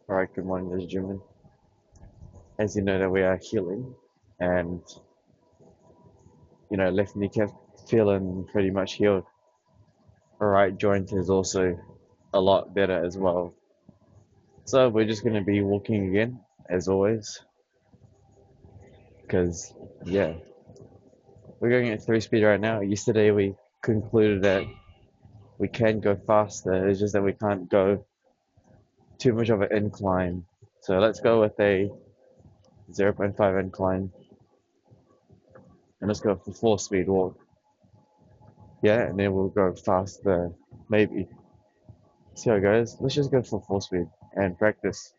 Alright, good morning, ladies and gentlemen. As you know that we are healing and left kneecap feeling pretty much healed. Right joint is also a lot better as well. So we're just gonna be walking again, as always, because yeah, we're going at 3 speed right now. Yesterday we concluded that we can go faster, it's just that we can't go too much of an incline. So let's go with a 0.5 incline and let's go for 4 speed walk. Yeah, and then we'll go faster, maybe. See how it goes. Let's just go for 4 speed and practice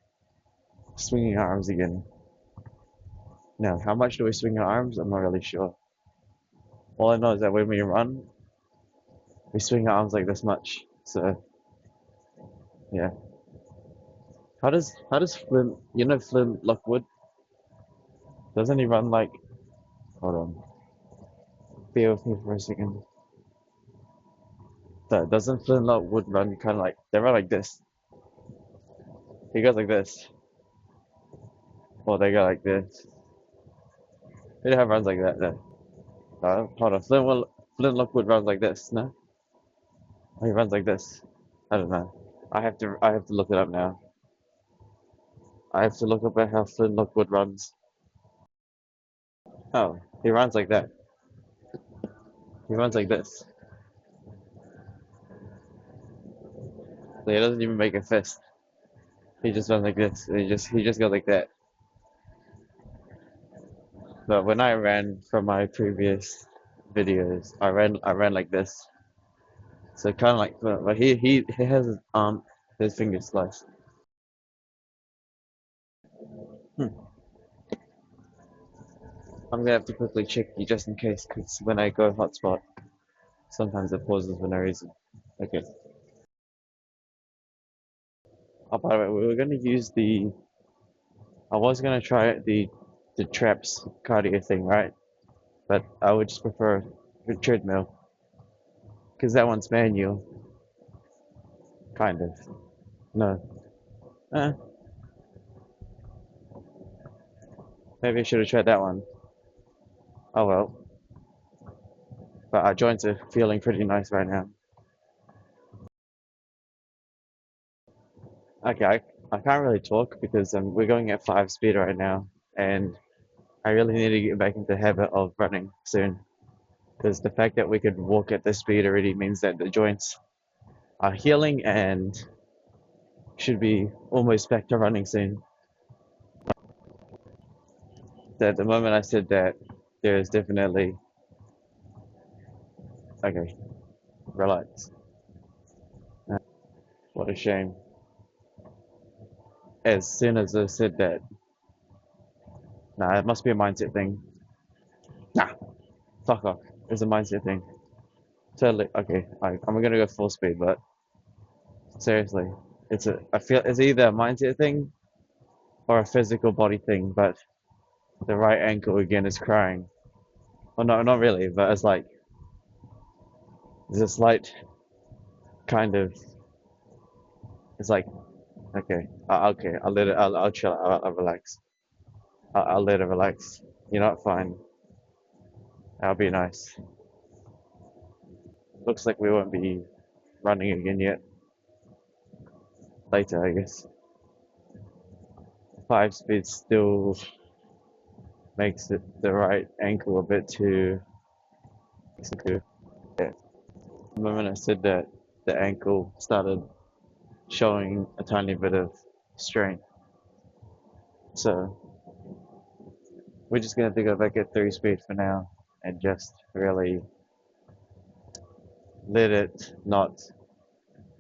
swinging our arms again. Now, how much do we swing our arms? I'm not really sure. All I know is that when we run, we swing our arms like this much. So, yeah. How does Flint, Flint Lockwood, doesn't he run like, hold on, bear with me for a second. Doesn't Flint Lockwood run kind of like, they run like this. He goes like this, or they go like this. They don't have runs like that though. Hold on, Flint Lockwood runs like this, no? He runs like this. I don't know. I have to look it up now. I have to look up at how Flint Lockwood runs. Oh, he runs like that. He runs like this. So he doesn't even make a fist. He just runs like this. He just goes like that. But when I ran from my previous videos, I ran like this. So kind of like, but he has his fingers sliced. Hmm. I'm gonna have to quickly check you just in case, because when I go hotspot, sometimes it pauses for no reason. Okay. Oh, by the way, we were gonna use the. I was gonna try the traps cardio thing, right? But I would just prefer the treadmill because that one's manual, kind of. No, eh, maybe I should have tried that one. Oh well. But our joints are feeling pretty nice right now. Okay, I can't really talk because we're going at 5 speed right now, and I really need to get back into the habit of running soon. Because the fact that we could walk at this speed already means that the joints are healing and should be almost back to running soon. At the moment I said that, there is definitely. Okay, relax. Uh, What a shame. As soon as I said that, nah, it must be a mindset thing. Nah, fuck off. It's a mindset thing. Totally. Okay, I'm gonna go 4 speed, but seriously, I feel it's either a mindset thing or a physical body thing, but the right ankle again is crying. Well, no, not really, but it's like, there's a slight kind of, it's like, okay, okay, I'll let it, I'll chill, I'll relax. I'll let it relax. You're not fine. That'll be nice. Looks like we won't be running again yet. Later, I guess. 5 speed still makes it the right ankle a bit too sensitive. Yeah. The moment I said that, the ankle started showing a tiny bit of strain. So we're just gonna have to go back at 3 speed for now and just really let it not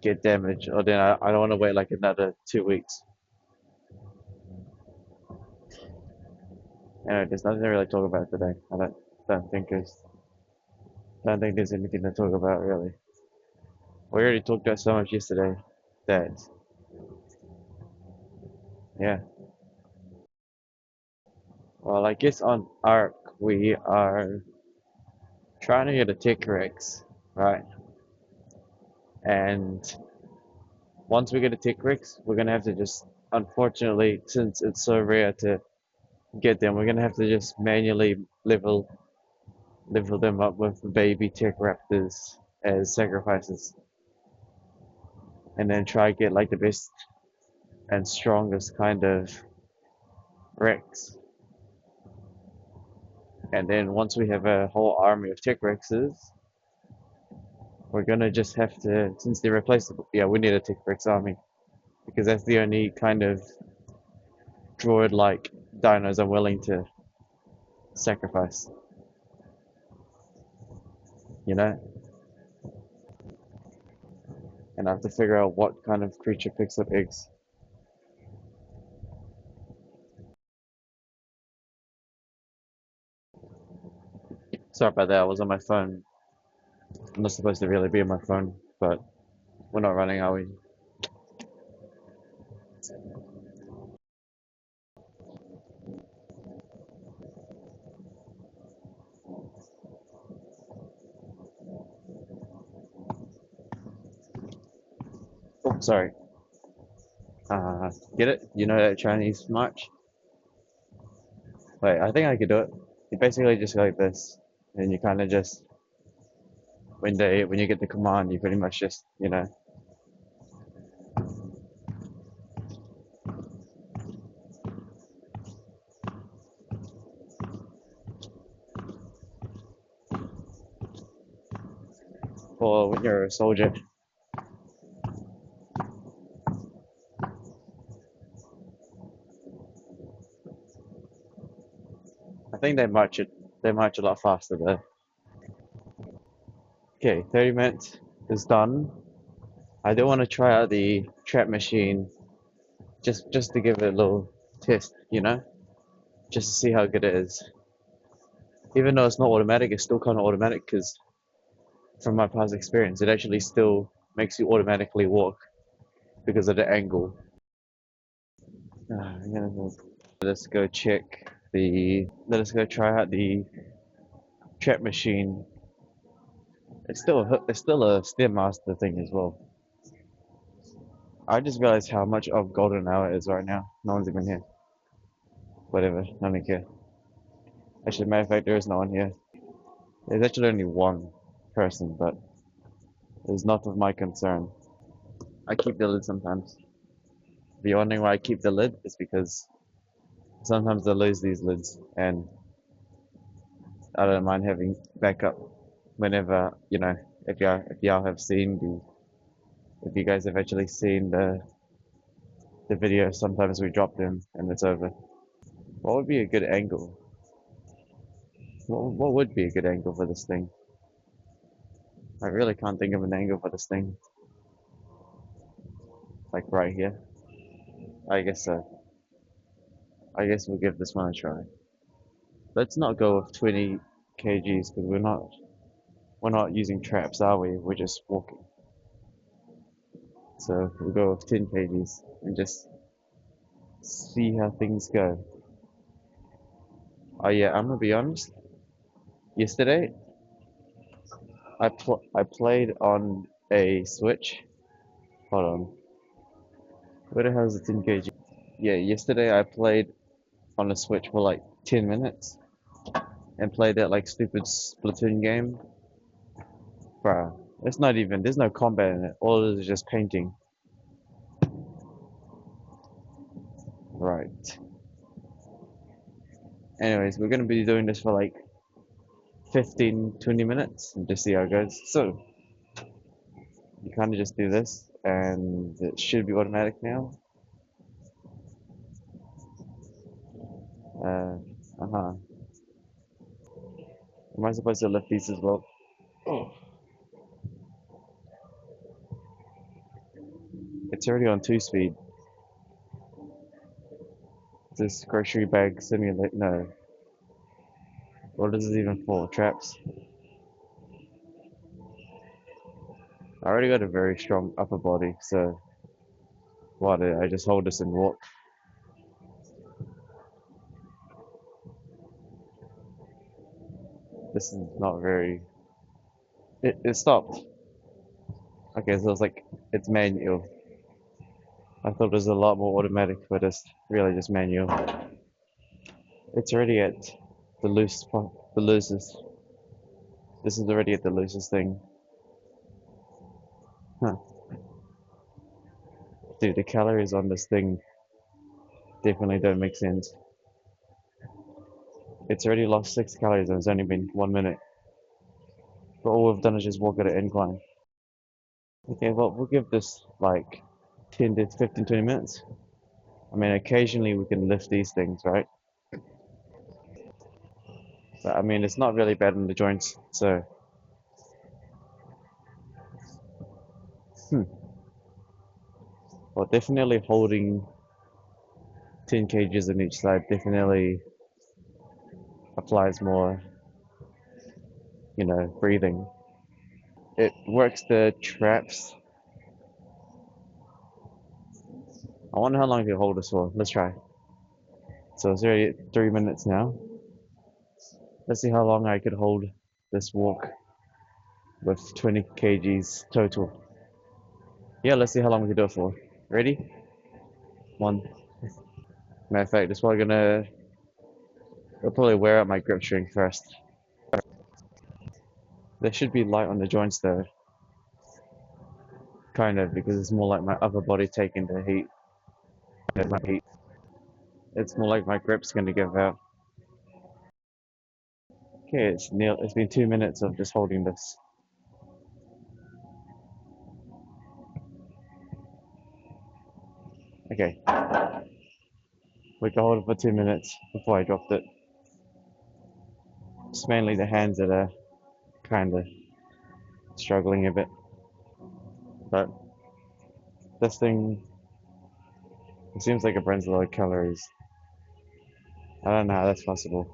get damaged. Or then I don't want to wait like another 2 weeks. Anyway, there's nothing to really talk about today. I don't think there's anything to talk about really. We already talked about so much yesterday that, yeah. Well, I guess on ARC we are trying to get a Tech Rex, right? And once we get a Tech Rex, we're gonna have to just, unfortunately, since it's so rare to get them, we're gonna have to just manually level them up with baby Tech Raptors as sacrifices, and then try get like the best and strongest kind of Rex. And then once we have a whole army of Tech Rexes, we're gonna just have to, since they're replaceable, yeah, we need a Tech Rex army because that's the only kind of droid-like dinos I'm willing to sacrifice. You know, and I have to figure out what kind of creature picks up eggs. Sorry about that. I was on my phone. I'm not supposed to really be on my phone, but we're not running, are we? Oh, sorry. Get it? You know that Chinese march? Wait, I think I could do it. You basically just go like this, and you kind of just when you get the command, you pretty much just or when you're a soldier. I think they march a lot faster though. Okay, 30 minutes is done. I do want to try out the trap machine just to give it a little test, just to see how good it is. Even though it's not automatic, it's still kind of automatic because from my past experience, it actually still makes you automatically walk because of the angle. I'm gonna let's go check let us go try out the trap machine. It's still a Stairmaster thing as well. I just realized how much of golden hour is right now. No one's even here. Whatever, I don't care. Actually, matter of fact, there is no one here. There's actually only one person, but it's not of my concern. I keep the lid sometimes. If you're wondering why I keep the lid, it's because sometimes I lose these lids, and I don't mind having backup whenever, if y'all have seen if you guys have actually seen the video, sometimes we drop them and it's over. What would be a good angle? What would be a good angle for this thing? I really can't think of an angle for this thing. Like right here. I guess so. I guess we'll give this one a try. Let's not go with 20 kgs because we're not using traps, are we? We're just walking. So we'll go with 10 kgs and just see how things go. Oh yeah, I'm gonna be honest. Yesterday, I played on a Switch. Hold on. Where the hell is the 10 kg? Yeah, yesterday I played on a Switch for like 10 minutes and played that like stupid Splatoon game. Bruh, it's not even, there's no combat in it. All it is just painting. Right. Anyways, we're gonna be doing this for like 15, 20 minutes and just see how it goes. So, you kind of just do this and it should be automatic now. Uh, uh-huh. Am I supposed to lift these as well? Oh, it's already on 2 speed. This grocery bag simulate, no. What is this even for? Traps? I already got a very strong upper body, so why did I just hold this and walk? This is not very. It stopped. Okay, so it's like it's manual. I thought it was a lot more automatic, but it's really just manual. It's already at the the loosest. This is already at the loosest thing. Huh. Dude, the calories on this thing definitely don't make sense. It's already lost 6 calories and it's only been 1 minute. But all we've done is just walk at an incline. Okay, well, we'll give this like 10 to 15, 20 minutes. I mean, occasionally we can lift these things, right? But I mean, it's not really bad in the joints. So, hmm. Well, definitely holding 10 kgs on each side definitely applies more, breathing. It works the traps. I wonder how long it can hold us for. Let's try. So it's already at 3 minutes now. Let's see how long I could hold this walk with 20 kgs total. Yeah, let's see how long we can do it for. Ready? One. Matter of fact, it's probably it'll probably wear out my grip string first. They should be light on the joints though, kind of, because it's more like my upper body taking the heat. My heat. It's more like my grip's gonna give out. Okay, it's been 2 minutes of just holding this. Okay, we can hold it for 2 minutes before I dropped it. It's mainly the hands that are kind of struggling a bit. But this thing, it seems like it burns a lot of calories. I don't know how that's possible.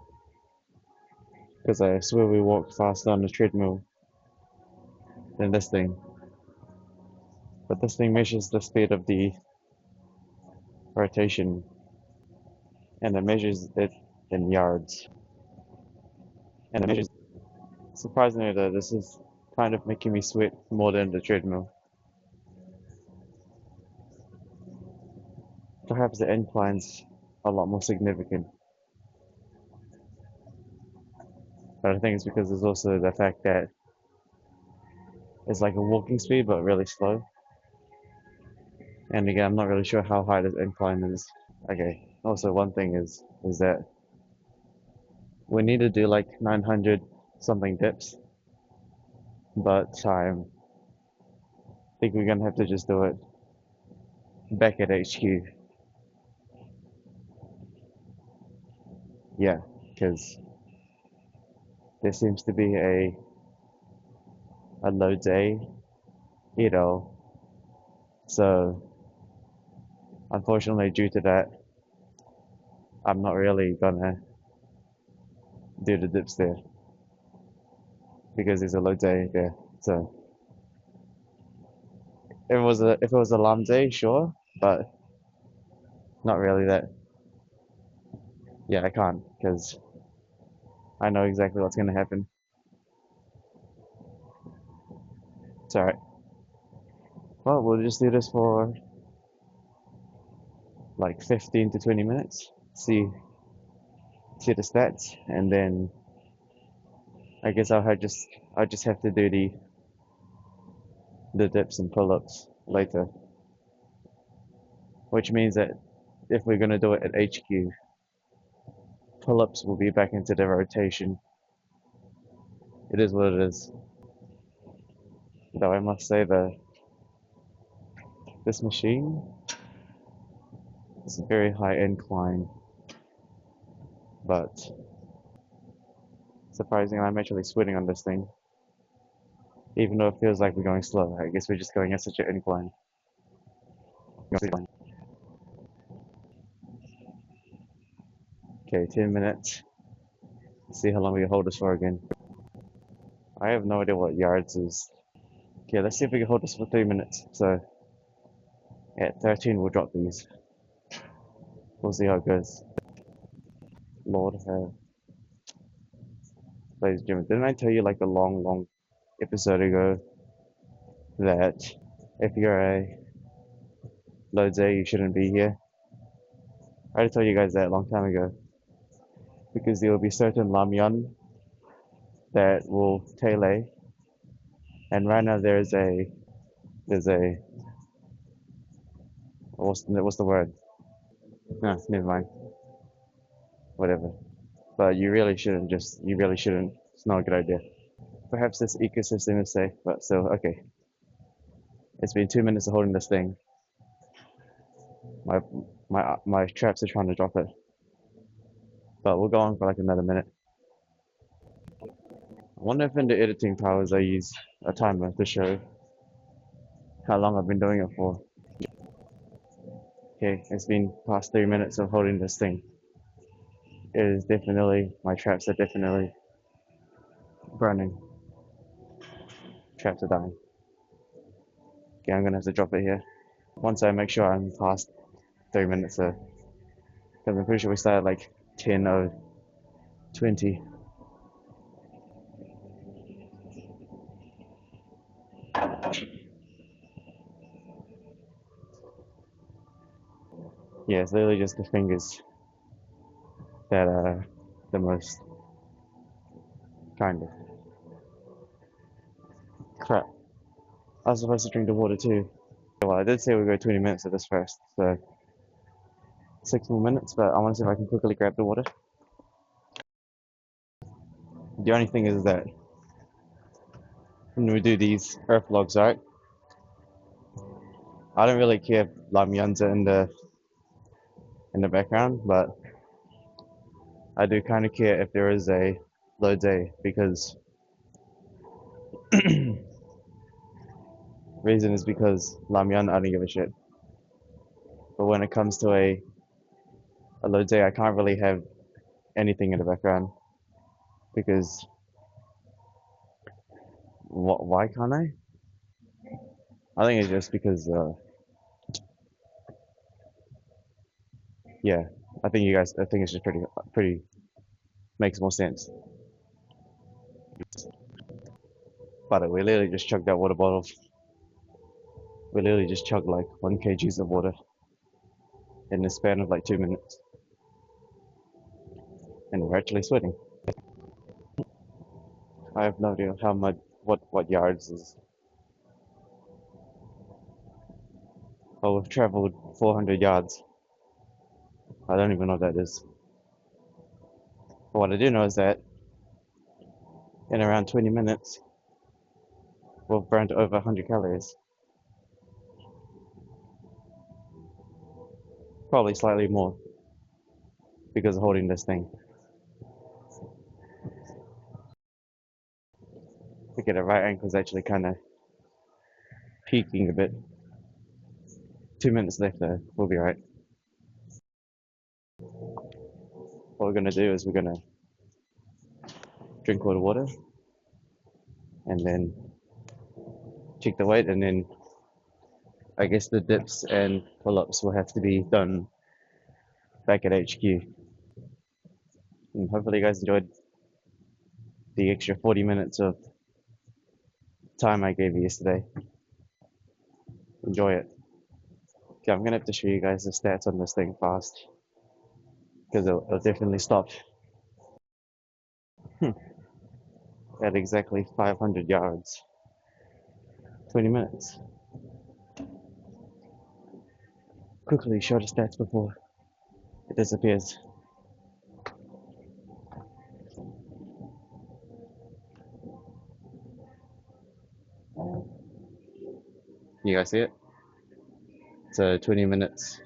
Because I swear we walk faster on the treadmill than this thing. But this thing measures the speed of the rotation and it measures it in yards. And it measures, surprisingly though, this is kind of making me sweat more than the treadmill. Perhaps the incline's a lot more significant. But I think it's because there's also the fact that it's like a walking speed but really slow. And again, I'm not really sure how high this incline is. Okay. Also, one thing is that we need to do like 900 something dips, but I think we're gonna have to just do it back at HQ. Yeah, because there seems to be a low day, you know. So unfortunately, due to that, I'm not really gonna do the dips there because there's a low day there. So if it was a long day, sure, but not really that. Yeah, I can't because I know exactly what's gonna happen. It's alright. Well, we'll just do this for like 15 to 20 minutes. See the stats, and then I guess I'll just have to do the dips and pull-ups later. Which means that if we're gonna do it at HQ, pull-ups will be back into the rotation. It is what it is. Though I must say that this machine is a very high incline, but surprisingly, I'm actually sweating on this thing, even though it feels like we're going slow. I guess we're just going at such an incline. Okay, 10 minutes. See how long we can hold this for again. I have no idea what yards is. Okay, let's see if we can hold this for 3 minutes. So at 13, we'll drop these. We'll see how it goes. Lord have, ladies and gentlemen, didn't I tell you like a long episode ago that if you're a Loads A, you shouldn't be here? I already told you guys that a long time ago because there will be certain Lamyan that will tele, and right now there's a what's the word? No, never mind. Whatever. But you really shouldn't. It's not a good idea. Perhaps this ecosystem is safe, but still, okay. It's been 2 minutes of holding this thing. My my traps are trying to drop it, but we'll go on for like another minute. I wonder if in the editing powers I use a timer to show how long I've been doing it for. Okay, it's been past 3 minutes of holding this thing. It is definitely, my traps are definitely burning. Traps are dying. Okay, I'm gonna have to drop it here. Once I make sure I'm past 3 minutes, because I'm pretty sure we started like 10 or 20. Yeah, it's literally just the fingers that are the most kind of crap. I was supposed to drink the water too. Well, I did say we'd go 20 minutes of this first, so 6 more minutes, but I want to see if I can quickly grab the water. The only thing is that when we do these earth logs, right? I don't really care if Lamyans are in the background, but I do kind of care if there is a low day because reason is because Lamyan I don't give a shit. But when it comes to a low day, I can't really have anything in the background because why can't I? I think it's just because yeah, I think it's just pretty makes more sense. But we literally just chugged that water bottle. We literally just chugged like 1 kg of water in the span of like 2 minutes, and we're actually sweating. I have no idea how much what yards is. Oh, we've traveled 400 yards. I don't even know what that is. But what I do know is that in around 20 minutes, we've burned over 100 calories. Probably slightly more because of holding this thing. Look at the right ankle's actually kind of peaking a bit. 2 minutes left though, we'll be right. What we're gonna do is we're gonna drink all the water and then check the weight, and then I guess the dips and pull-ups will have to be done back at HQ. And hopefully you guys enjoyed the extra 40 minutes of time I gave you yesterday. Enjoy it. Okay, I'm gonna have to show you guys the stats on this thing fast because it'll definitely stop at exactly 500 yards. 20 minutes. Quickly show the stats before it disappears. You guys see it? So 20 minutes,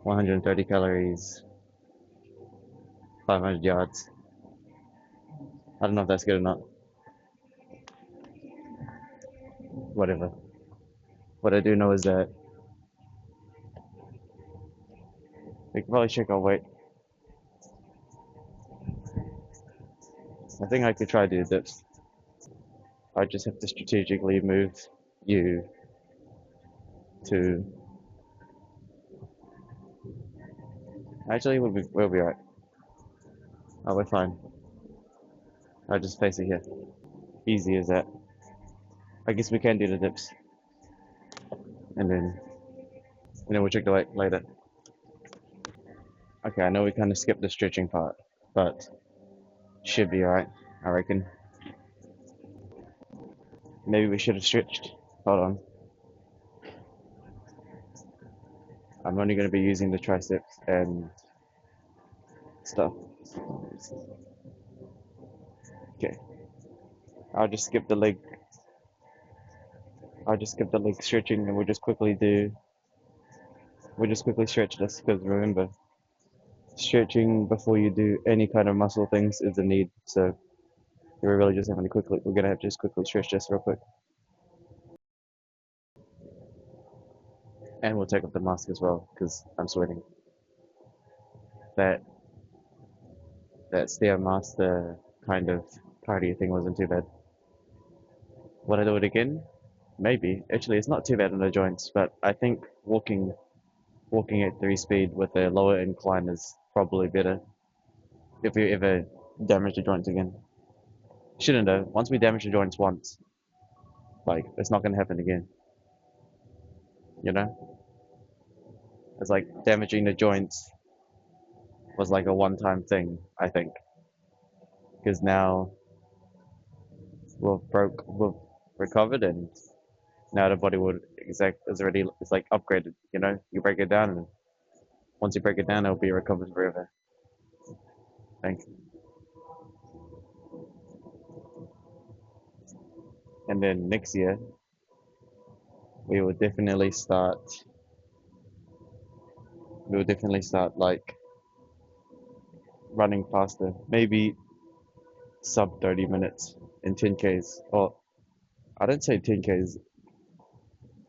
130 calories, 500 yards. I don't know if that's good or not. Whatever. What I do know is that we can probably check our weight. I think I could try to do dips. I just have to strategically move you to. Actually, we'll be right. Oh, we're fine. I'll just face it here. Easy as that. I guess we can do the dips, and then we'll check the weight later. Okay, I know we kind of skipped the stretching part, but should be alright, I reckon. Maybe we should have stretched. Hold on. I'm only going to be using the triceps and stuff. Okay, I'll just skip the leg. I'll just skip the leg stretching, and we'll just quickly stretch this because remember, stretching before you do any kind of muscle things is a need. So we're really just having to we're gonna have to just quickly stretch this real quick, and we'll take off the mask as well because I'm sweating. That that Stairmaster kind of cardio thing wasn't too bad. Would I do it again? Maybe. Actually, it's not too bad on the joints, but I think walking at 3 speed with a lower incline is probably better if you ever damage the joints again. Shouldn't have. Once we damage the joints once, like it's not gonna happen again. You know? It's like damaging the joints was like a one-time thing, I think. Because now we've recovered and now the body would is already it's like upgraded, you know? You break it down and once you break it down it'll be recovered forever. I think. And then next year we will definitely start like running faster. Maybe sub 30 minutes in 10Ks. Or I don't say 10Ks,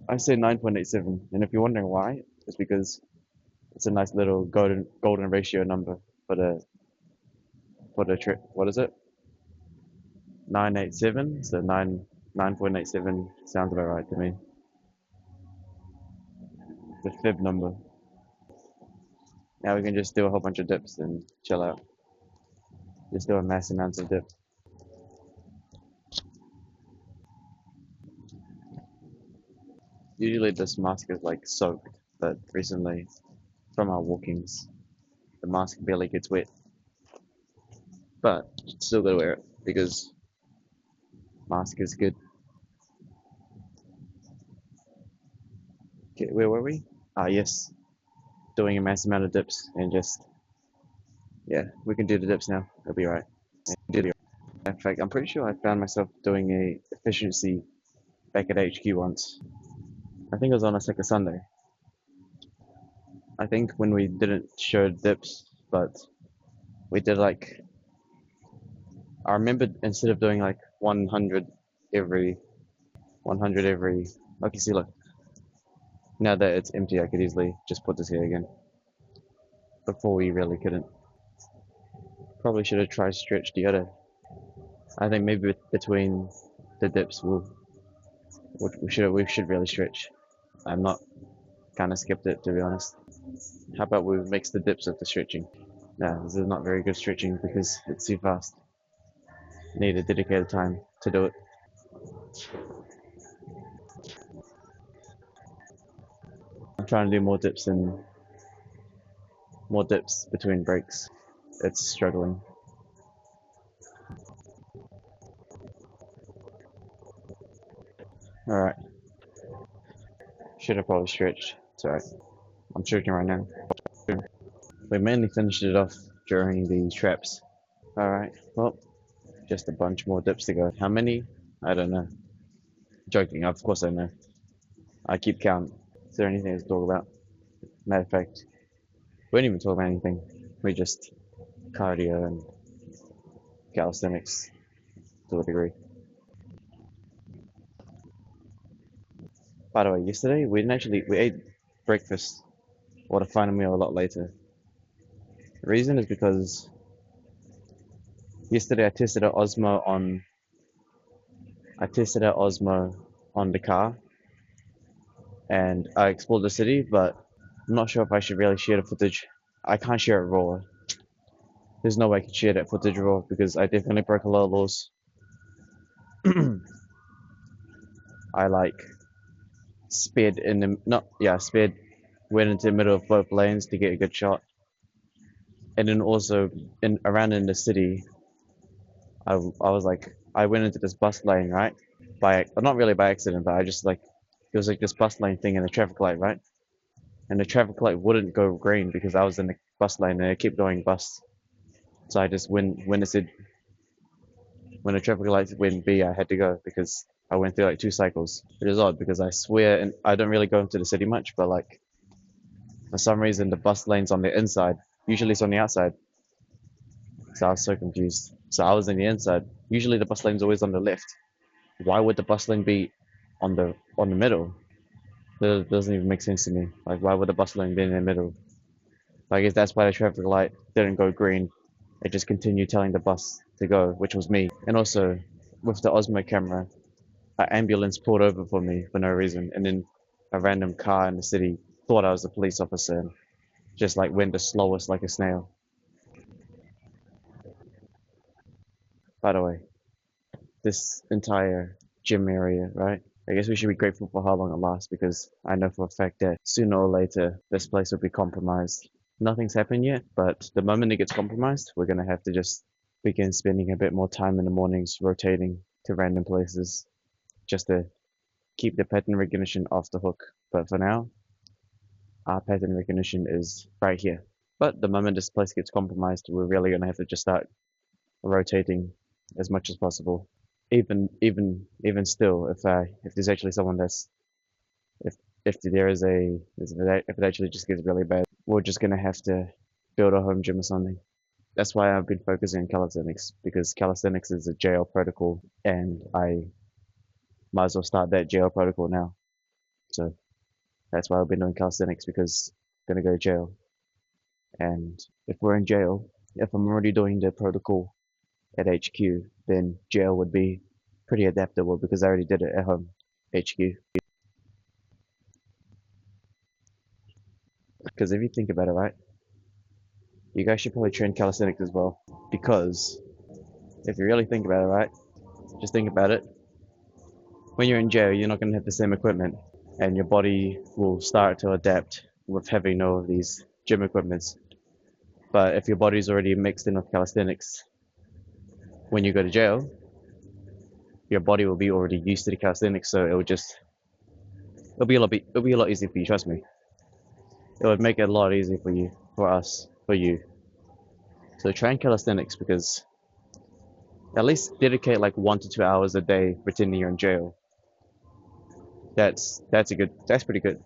I say 9.87. And if you're wondering why, it's because it's a nice little golden ratio number for the trip. What is it? 987. So 9.87 sounds about right to me. The fib number. Now we can just do a whole bunch of dips and chill out. Just do a mass amounts of dips. Usually this mask is like soaked, but recently from our walkings, the mask barely gets wet. But still gotta wear it because mask is good. Okay, where were we? Ah, yes, doing a mass amount of dips and just yeah, we can do the dips now. It'll be right. In fact, I'm pretty sure I found myself doing a efficiency back at HQ once. I think it was on a second Sunday. I think when we didn't show dips, but we did like I remember instead of doing like every 100 every. Okay, see, look. Now that it's empty, I could easily just put this here again. Before we really couldn't. Probably should have tried stretch the other. I think maybe between the dips we should really stretch. I'm not kind of skipped it to be honest. How about we mix the dips with the stretching? No, this is not very good stretching because it's too fast. Need a dedicated time to do it. I'm trying to do more dips between breaks. It's struggling. All right, should have probably stretched. It's alright. I'm stretching right now. We mainly finished it off during the traps. All right, well, just a bunch more dips to go. How many? I don't know. Joking, of course I know. I keep count. Is there anything to talk about? Matter of fact, we didn't even talk about anything. We just cardio and calisthenics to a degree. By the way, yesterday we didn't actually we ate breakfast or the final meal a lot later. The reason is because yesterday I tested out Osmo on I tested out Osmo on the car and I explored the city, but I'm not sure if I should really share the footage. I can't share it raw. There's no way I can share that footage raw because I definitely broke a lot of laws. I like sped in the not yeah sped went into the middle of both lanes to get a good shot, and then also in around in the city, I was like I went into this bus lane right by well, not really by accident, but I just like it was like this bus lane thing in the traffic light right, and the traffic light wouldn't go green because I was in the bus lane and it kept going bus. So I just when it said when the traffic lights went B, I had to go because I went through like 2 cycles. It is odd because I swear, and I don't really go into the city much, but like for some reason the bus lane's on the inside. Usually it's on the outside. So I was so confused. So I was in the inside. Usually the bus lane's always on the left. Why would the bus lane be on the middle? That doesn't even make sense to me. Like why would the bus lane be in the middle? I guess that's why the traffic light didn't go green. It just continued telling the bus to go, which was me. And also with the Osmo camera, an ambulance pulled over for me for no reason, and then a random car in the city thought I was a police officer and just like went the slowest like a snail. By the way, this entire gym area, right? I guess we should be grateful for how long it lasts because I know for a fact that sooner or later this place will be compromised. Nothing's happened yet, but the moment it gets compromised, we're gonna have to just begin spending a bit more time in the mornings rotating to random places just to keep the pattern recognition off the hook. But for now, our pattern recognition is right here. But the moment this place gets compromised, we're really gonna have to just start rotating as much as possible. Even still, if there's actually someone that's if if there is a if it actually just gets really bad, we're just gonna have to build a home gym or something. That's why I've been focusing on calisthenics because calisthenics is a jail protocol, and I might as well start that jail protocol now. So that's why I've been doing calisthenics because I'm gonna go to jail, and if we're in jail, if I'm already doing the protocol at HQ, then jail would be pretty adaptable because I already did it at home, HQ. Because if you think about it, right, you guys should probably train calisthenics as well. Because if you really think about it, right, just think about it. When you're in jail, you're not going to have the same equipment, and your body will start to adapt with having no of these gym equipments. But if your body's already mixed in with calisthenics, when you go to jail, your body will be already used to the calisthenics, so it'll be a lot easier for you. Trust me, it would make it a lot easier for you, for us, for you. So train calisthenics because at least dedicate like 1 to 2 hours a day pretending you're in jail. That's pretty good.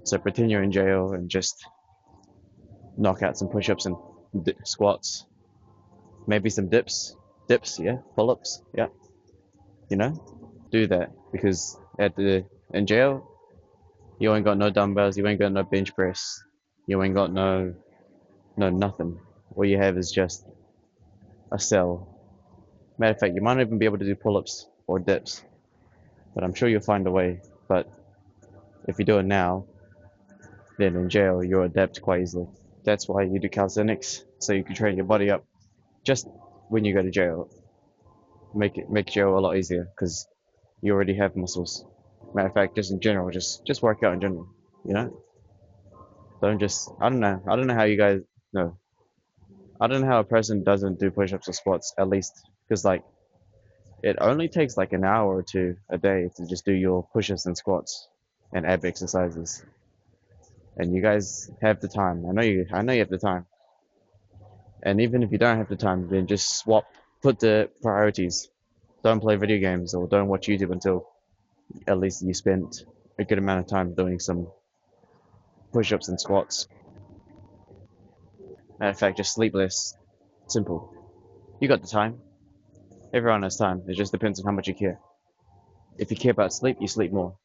So pretend you're in jail and just knock out some push-ups and squats, maybe some dips, yeah, pull-ups, yeah, you know, do that because at the in jail you ain't got no dumbbells, you ain't got no bench press, you ain't got no nothing. All you have is just a cell. Matter of fact, you might not even be able to do pull-ups or dips, but I'm sure you'll find a way. But if you do it now, then in jail you'll adapt quite easily. That's why you do calisthenics, so you can train your body up just when you go to jail. Make jail a lot easier because you already have muscles. Matter of fact, just in general, just work out in general. You know, don't just I don't know how you guys know. I don't know how a person doesn't do push-ups or squats at least because like it only takes like an hour or two a day to just do your push-ups and squats and ab exercises. And you guys have the time. I know you have the time. And even if you don't have the time, then just put the priorities. Don't play video games or don't watch YouTube until at least you spent a good amount of time doing some push-ups and squats. Matter of fact, just sleep less. Simple. You got the time. Everyone has time. It just depends on how much you care. If you care about sleep, you sleep more.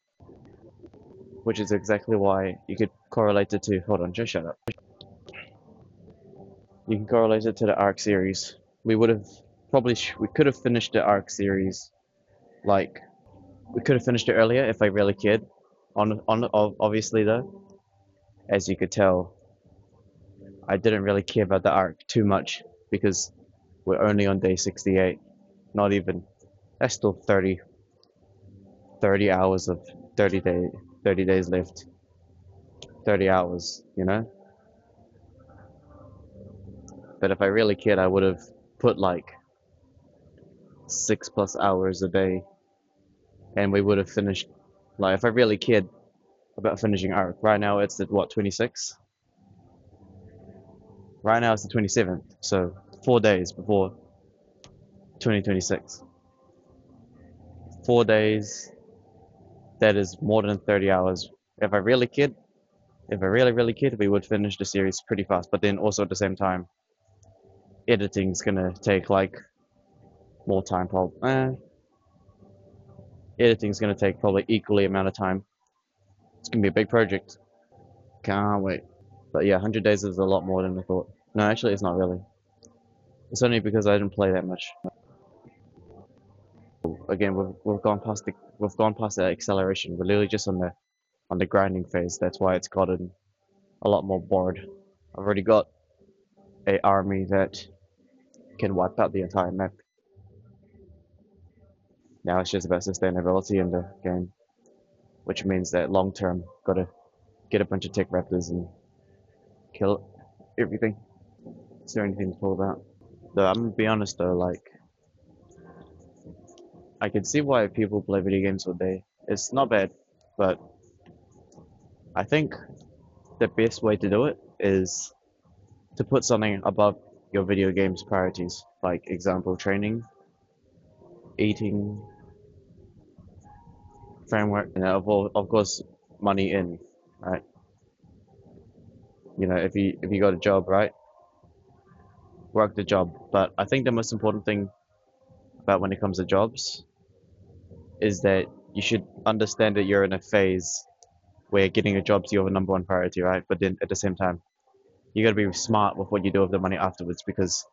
Which is exactly why you could correlate it to. Hold on, just shut up. You can correlate it to the Ark series. We would have. probably we could have finished the Ark series. Like we could have finished it earlier if I really cared. Obviously though, as you could tell, I didn't really care about the Ark too much because we're only on day 68. Not even. That's still 30 hours of 30 days left. 30 hours, you know? But if I really cared, I would have put like 6+ hours a day and we would have finished. Like, if I really cared about finishing Ark, right now it's at what, 26? Right now it's the 27th, so 4 days before 2026. 4 days, that is more than 30 hours. If I really cared, if I really cared, we would finish the series pretty fast. But then also at the same time, editing's gonna take like more time, probably. Editing's gonna take probably equally amount of time. It's gonna be a big project. Can't wait. But yeah, 100 days is a lot more than I thought. No, actually, it's not really. It's only because I didn't play that much. Again, we've gone past that acceleration. We're literally just on the grinding phase. That's why it's gotten a lot more bored. I've already got a army that can wipe out the entire map. Now it's just about sustainability in the game, which means that long term, gotta get a bunch of tech raptors and kill everything. Is there anything to pull about? Though I'm gonna be honest though, like I can see why people play video games all day. It's not bad, but I think the best way to do it is to put something above your video games priorities, like example training, eating, framework, and of course money in, right? You know, if you got a job, right, work the job. But I think the most important thing about when it comes to jobs is that you should understand that you're in a phase where getting a job's your number one priority, right? But then at the same time, you got to be smart with what you do with the money afterwards, because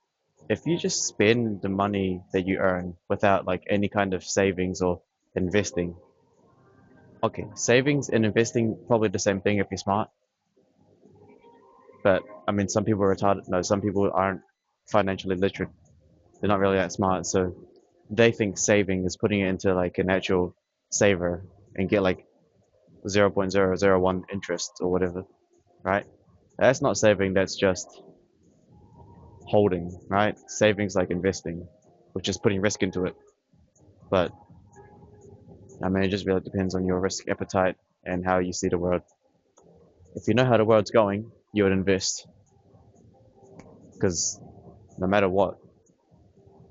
if you just spend the money that you earn without like any kind of savings or investing, okay, savings and investing probably the same thing if you're smart. But I mean, some people are retarded. No, some people aren't financially literate. They're not really that smart, so they think saving is putting it into like an actual saver and get like 0.001 interest or whatever, right? That's not saving. That's just holding, right? Savings like investing, which is putting risk into it. But I mean, it just really depends on your risk appetite and how you see the world. If you know how the world's going, you would invest because no matter what,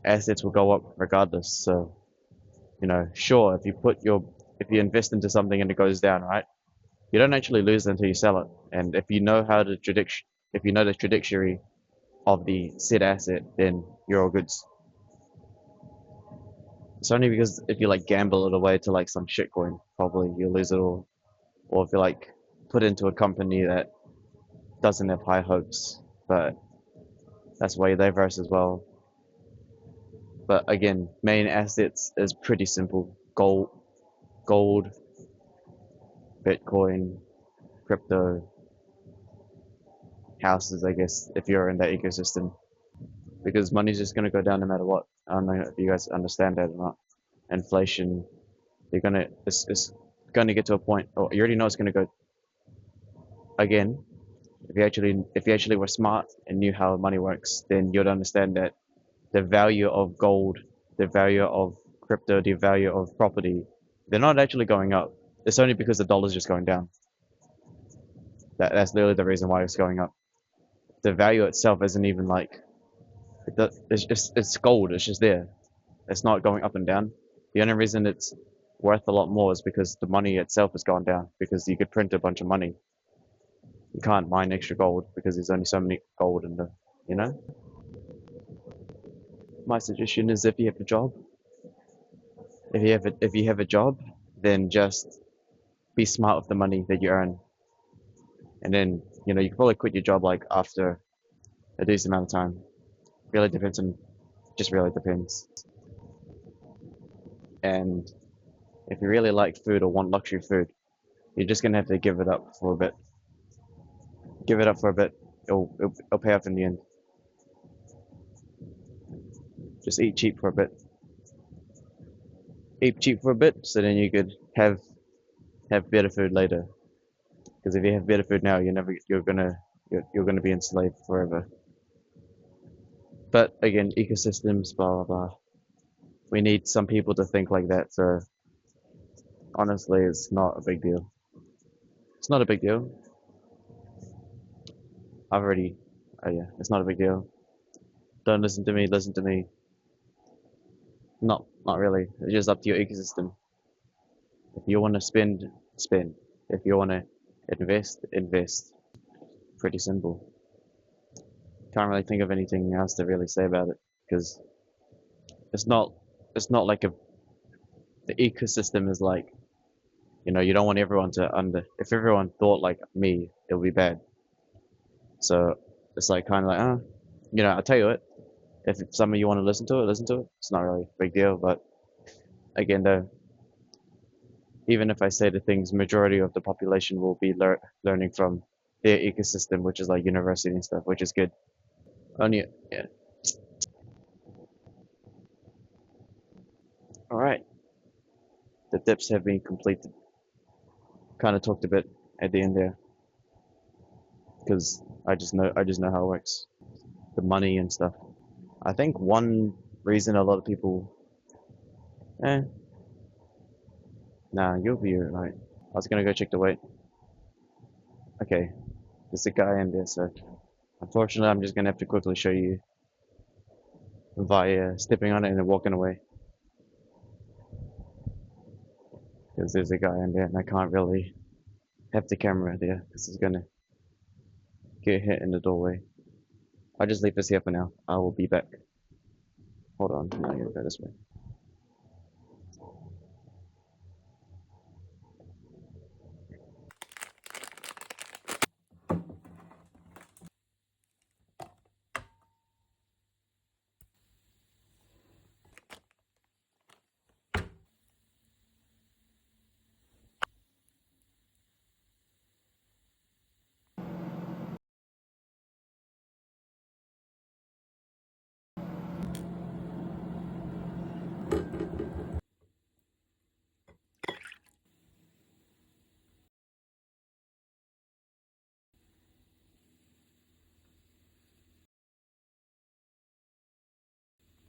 assets will go up regardless. So, you know, sure, if you invest into something and it goes down, right? You don't actually lose until you sell it. And if you know if you know the trajectory of the said asset, then you're all good. It's only because if you like gamble it away to like some shitcoin, probably you'll lose it all. Or if you like put into a company that doesn't have high hopes, but that's why you're diverse as well. But again, main assets is pretty simple. Gold, Bitcoin, crypto, houses, I guess, if you're in that ecosystem. Because money's just gonna go down no matter what. I don't know if you guys understand that or not. Inflation, it's gonna get to a point, or you already know it's gonna go again. If you actually were smart and knew how money works, then you'd understand that the value of gold, the value of crypto, the value of property, they're not actually going up. It's only because the dollar's just going down. That's literally the reason why it's going up. The value itself isn't even like it's gold. It's just there. It's not going up and down. The only reason it's worth a lot more is because the money itself has gone down. Because you could print a bunch of money. You can't mine extra gold because there's only so many gold in the, you know. My suggestion is if you have a job, if you have a job, then just be smart with the money that you earn, and then you can probably quit your job like after a decent amount of time. Really depends on Just really depends. And if you really like food or want luxury food, you're just gonna have to give it up for a bit. Give it up for a bit. It'll pay off in the end. Just eat cheap for a bit. Eat cheap for a bit, so then you could have better food later. Because if you have better food now, you're gonna be enslaved forever. But again, ecosystems, blah blah blah. We need some people to think like that. So honestly, it's not a big deal. It's not a big deal. I've already, oh yeah, it's not a big deal. Don't listen to me. Listen to me. Not really. It's just up to your ecosystem. If you want to spend, spend. If you want to invest, invest. Pretty simple. Can't really think of anything else to really say about it because it's not it's not like a the ecosystem is like, you don't want everyone to under if everyone thought like me, it would be bad. So it's like kind of like, I'll tell you what, if some of you want to listen to it, listen to it. It's not really a big deal, but again though, even if I say the things, majority of the population will be learning from their ecosystem, which is like university and stuff, which is good. Only, yeah. All right, the dips have been completed. Kind of talked a bit at the end there because I just know how it works, the money and stuff. I think one reason a lot of people, eh, nah, you'll be right. I was gonna go check the weight. Okay, there's a guy in there, so unfortunately, I'm just gonna have to quickly show you via stepping on it and then walking away because there's a guy in there and I can't really have the camera there because it's gonna get hit in the doorway. I'll just leave this here for now. I will be back. Hold on, I'm gonna go this way.